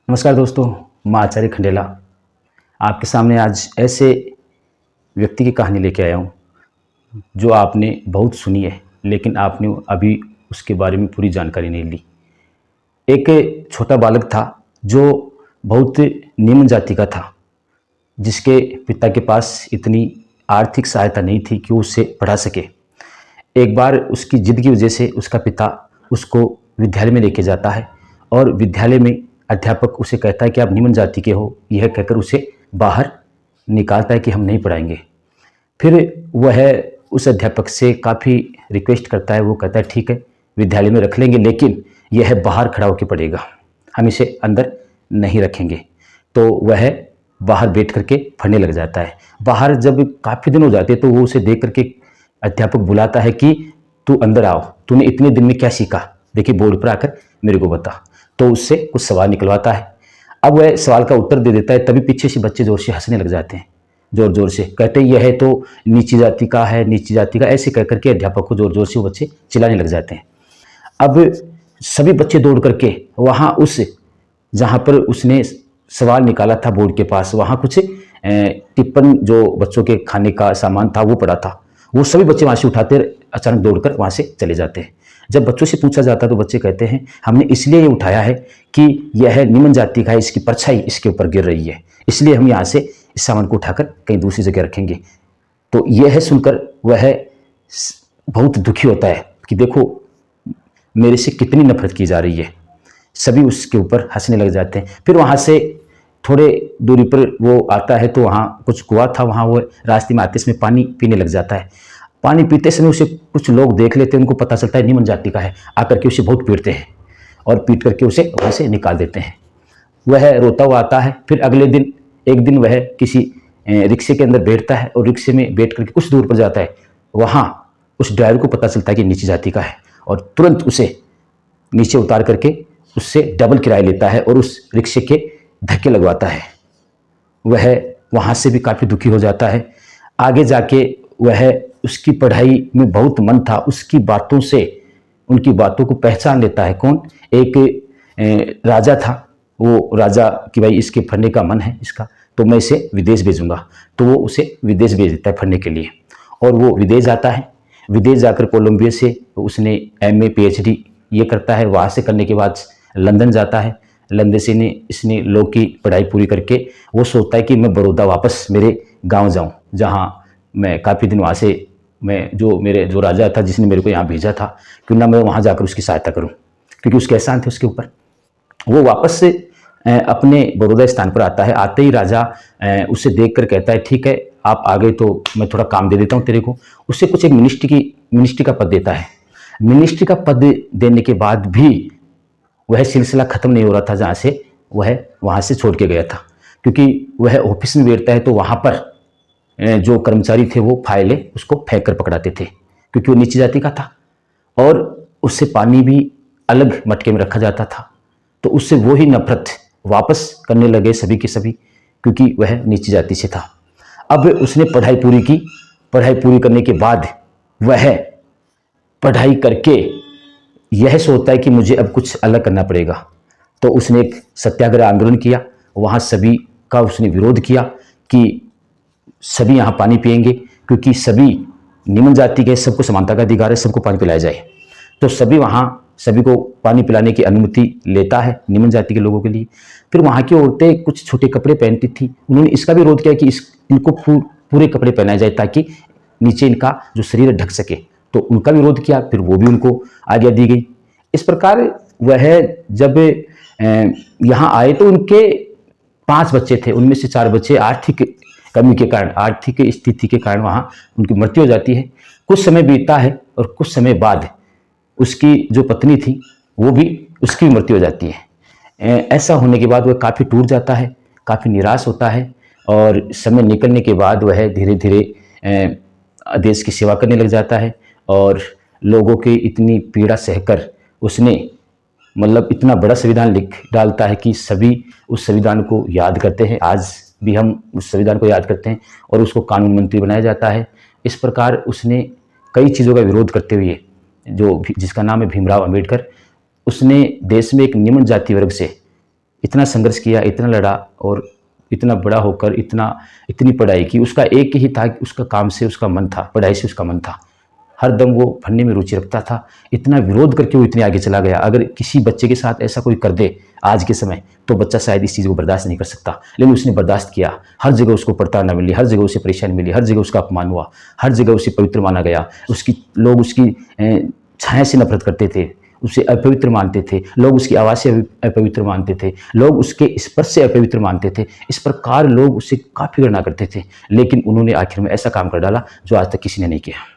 नमस्कार दोस्तों, मैं आचार्य खंडेला आपके सामने आज ऐसे व्यक्ति की कहानी लेके आया हूँ जो आपने बहुत सुनी है, लेकिन आपने अभी उसके बारे में पूरी जानकारी नहीं ली। एक छोटा बालक था जो बहुत निम्न जाति का था, जिसके पिता के पास इतनी आर्थिक सहायता नहीं थी कि वो उसे पढ़ा सके। एक बार उसकी जिद की वजह से उसका पिता उसको विद्यालय में लेके जाता है और विद्यालय में अध्यापक उसे कहता है कि आप निम्न जाति के हो, यह कहकर उसे बाहर निकालता है कि हम नहीं पढ़ाएंगे। फिर वह उस अध्यापक से काफ़ी रिक्वेस्ट करता है। वो कहता है ठीक है, विद्यालय में रख लेंगे, लेकिन यह बाहर खड़ा होकर पढ़ेगा, हम इसे अंदर नहीं रखेंगे। तो वह बाहर बैठ करके पढ़ने लग जाता है। बाहर जब काफ़ी दिन हो जाते हैं तो वो उसे देख करके अध्यापक बुलाता है कि तू अंदर आओ, तूने इतने दिन में क्या सीखा, देखिए बोर्ड पर आकर मेरे को बता। तो उससे कुछ सवाल निकलवाता है। अब वह सवाल का उत्तर दे देता है, तभी पीछे से बच्चे जोर से हंसने लग जाते हैं, जोर जोर से कहते हैं यह तो नीची जाति का है, नीची जाति का, ऐसे कह करके अध्यापक को जोर जोर से वो बच्चे चिल्लाने लग जाते हैं। अब सभी बच्चे दौड़ करके वहाँ उस जहाँ पर उसने सवाल निकाला था बोर्ड के पास, वहाँ कुछ टिप्पण जो बच्चों के खाने का सामान था वो पड़ा था। वो सभी बच्चे वहाँ से उठाते अचानक दौड़कर वहाँ से चले जाते हैं। जब बच्चों से पूछा जाता है तो बच्चे कहते हैं हमने इसलिए ये उठाया है कि यह निम्न जाति का है, इसकी परछाई इसके ऊपर गिर रही है, इसलिए हम यहाँ से इस सामान को उठाकर कहीं दूसरी जगह रखेंगे। तो यह सुनकर वह बहुत दुखी होता है कि देखो मेरे से कितनी नफरत की जा रही है। सभी उसके ऊपर हंसने लग जाते हैं। फिर वहाँ से थोड़े दूरी पर वो आता है तो वहाँ कुछ कुआं था, वहाँ वो रास्ते में आते समय पानी पीने लग जाता है। पानी पीते समय उसे कुछ लोग देख लेते हैं, उनको पता चलता है निम्न जाति का है, आकर के उसे बहुत पीटते हैं और पीट करके उसे वहाँ से निकाल देते हैं। वह रोता हुआ आता है। फिर अगले दिन एक दिन वह किसी रिक्शे के अंदर बैठता है और रिक्शे में बैठ करके कुछ दूर पर जाता है। वहाँ उस ड्राइवर को पता चलता है कि नीची जाति का है और तुरंत उसे नीचे उतार करके उससे डबल किराया लेता है और उस रिक्शे के धक्के लगवाता है। वह वहाँ से भी काफ़ी दुखी हो जाता है। आगे जाके वह उसकी पढ़ाई में बहुत मन था, उसकी बातों से उनकी बातों को पहचान लेता है। कौन? एक राजा था। वो राजा कि भाई इसके पढ़ने का मन है इसका, तो मैं इसे विदेश भेजूंगा। तो वो उसे विदेश भेज देता है पढ़ने के लिए और वो विदेश जाता है। विदेश जाकर कोलंबिया से उसने MA PhD ये करता है। वहाँ से करने के बाद लंदन जाता है। लंदन से इसने लॉ की पढ़ाई पूरी करके वो सोचता है कि मैं बड़ौदा वापस मेरे गांव जाऊं, जहां मैं काफ़ी दिन वहाँ से मैं जो राजा था जिसने मेरे को यहाँ भेजा था, क्यों ना मैं वहाँ जाकर उसकी सहायता करूं, क्योंकि उसके एहसान थे उसके ऊपर। वो वापस से अपने बड़ौदा स्थान पर आता है। आते ही राजा उसे देख कर कहता है ठीक है आप आ गए तो मैं थोड़ा काम दे देता हूँ तेरे को। उससे कुछ एक मिनिस्ट्री का पद देता है। मिनिस्ट्री का पद देने के बाद भी वह सिलसिला खत्म नहीं हो रहा था जहाँ से वह वहाँ से छोड़ के गया था, क्योंकि वह ऑफिस में बैठता है तो वहाँ पर जो कर्मचारी थे वो फाइलें उसको फेंक कर पकड़ाते थे, क्योंकि वो नीची जाति का था और उससे पानी भी अलग मटके में रखा जाता था। तो उससे वो ही नफरत वापस करने लगे सभी के सभी, क्योंकि वह नीची जाति से था। अब उसने पढ़ाई पूरी की। पढ़ाई पूरी करने के बाद वह पढ़ाई करके यह सोचता है कि मुझे अब कुछ अलग करना पड़ेगा। तो उसने एक सत्याग्रह आंदोलन किया। वहाँ सभी का उसने विरोध किया कि सभी यहाँ पानी पिएंगे, क्योंकि सभी निम्न जाति के, सबको समानता का अधिकार है, सबको पानी पिलाया जाए। तो सभी वहाँ सभी को पानी पिलाने की अनुमति लेता है निम्न जाति के लोगों के लिए। फिर वहाँ की औरतें कुछ छोटे कपड़े पहनती थी, उन्होंने इसका भी विरोध किया कि इनको पूरे कपड़े पहनाए जाए ताकि नीचे इनका जो शरीर ढक सके। तो उनका विरोध किया, फिर वो भी उनको आज्ञा दी गई। इस प्रकार वह जब यहाँ आए तो उनके 5 बच्चे थे, उनमें से 4 बच्चे आर्थिक कमी के कारण, आर्थिक स्थिति के कारण वहाँ उनकी मृत्यु हो जाती है। कुछ समय बीतता है और कुछ समय बाद उसकी जो पत्नी थी वो भी उसकी मृत्यु हो जाती है। ऐसा होने के बाद वह काफ़ी टूट जाता है, काफ़ी निराश होता है और समय निकलने के बाद वह धीरे धीरे देश की सेवा करने लग जाता है और लोगों की इतनी पीड़ा सहकर उसने मतलब इतना बड़ा संविधान लिख डालता है कि सभी उस संविधान को याद करते हैं। आज भी हम उस संविधान को याद करते हैं और उसको कानून मंत्री बनाया जाता है। इस प्रकार उसने कई चीज़ों का विरोध करते हुए, जिसका नाम है भीमराव अंबेडकर, उसने देश में एक निम्न जाति वर्ग से इतना संघर्ष किया, इतना लड़ा और इतना बड़ा होकर इतनी पढ़ाई की। उसका एक ही था कि उसका काम से उसका मन था, पढ़ाई से उसका मन था। हर दम वो पढ़ने में रुचि रखता था। इतना विरोध करके वो इतने आगे चला गया। अगर किसी बच्चे के साथ ऐसा कोई कर दे आज के समय, तो बच्चा शायद इस चीज़ को बर्दाश्त नहीं कर सकता, लेकिन उसने बर्दाश्त किया। हर जगह उसको प्रताड़ना मिली, हर जगह उसे परेशानी मिली, हर जगह उसका अपमान हुआ, हर जगह उसे पवित्र माना गया। लोग उसकी छाया से नफरत करते थे, उसे अपवित्र मानते थे, लोग उसकी आवाज़ से अपवित्र मानते थे, लोग उसके स्पर्श से अपवित्र मानते थे। इस प्रकार लोग उसे काफ़ी घृणा करते थे, लेकिन उन्होंने आखिर में ऐसा काम कर डाला जो आज तक किसी ने नहीं किया।